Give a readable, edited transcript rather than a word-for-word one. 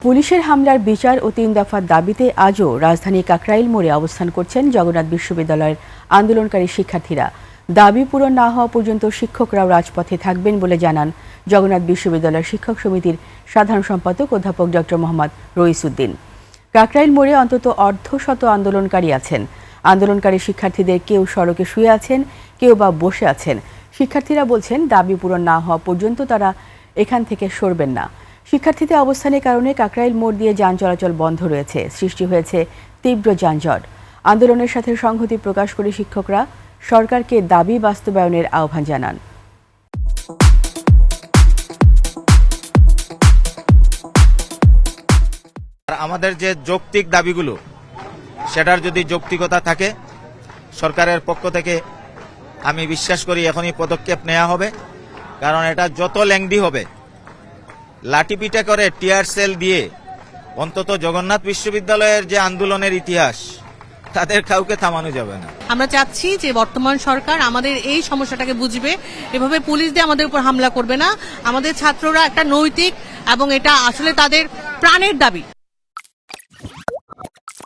পুলিশের হামলার বিচার ও ৩ দফার দাবিতে আজও রাজধানী কাকরাইল মোড়ে অবস্থান করছেন জগন্নাথ বিশ্ববিদ্যালয়ের আন্দোলনকারী শিক্ষার্থীরা। দাবি পূরণ না হওয়া পর্যন্ত শিক্ষকরাও রাজপথে থাকবেন বলে জানান জগন্নাথ বিশ্ববিদ্যালয়ের শিক্ষক সমিতির সাধারণ সম্পাদক অধ্যাপক ডক্টর মোহাম্মদ রইসউদ্দিন। কাকরাইল মোড়ে অন্তত অর্ধশত আন্দোলনকারী আছেন। আন্দোলনকারী শিক্ষার্থীদের কেউ সড়কে শুয়ে আছেন, কেউ বা বসে আছেন। শিক্ষার্থীরা বলছেন দাবি পূরণ না হওয়া পর্যন্ত তারা এখান থেকে সরবেন না। শিক্ষার্থীদের অবস্থানের কারণে কাকরাইল মোড় দিয়ে যান চলাচল বন্ধ রয়েছে। সৃষ্টি হয়েছে তীব্র যানজট। আন্দোলনের সাথে সংহতি প্রকাশ করে শিক্ষকরা সরকারকে দাবি বাস্তবায়নের আহ্বান জানান। আমাদের যে যৌক্তিক দাবিগুলো সেটার যদি যৌক্তিকতা থাকে সরকারের পক্ষ থেকে আমি বিশ্বাস করি এখনই পদক্ষেপ নেওয়া হবে, কারণ এটা যত লেংদি হবে, লাঠিপিটা করে টিয়ার সেল দিয়ে অন্তত জগন্নাথ বিশ্ববিদ্যালয়ের যে আন্দোলনের ইতিহাস তাদের কাউকে থামানো যাবে না। আমরা চাচ্ছি যে বর্তমান সরকার আমাদের এই সমস্যাটাকে বুঝবে, এভাবে পুলিশ দিয়ে আমাদের উপর হামলা করবে না। আমাদের ছাত্ররা একটা নৈতিক এবং এটা আসলে তাদের প্রাণের দাবি।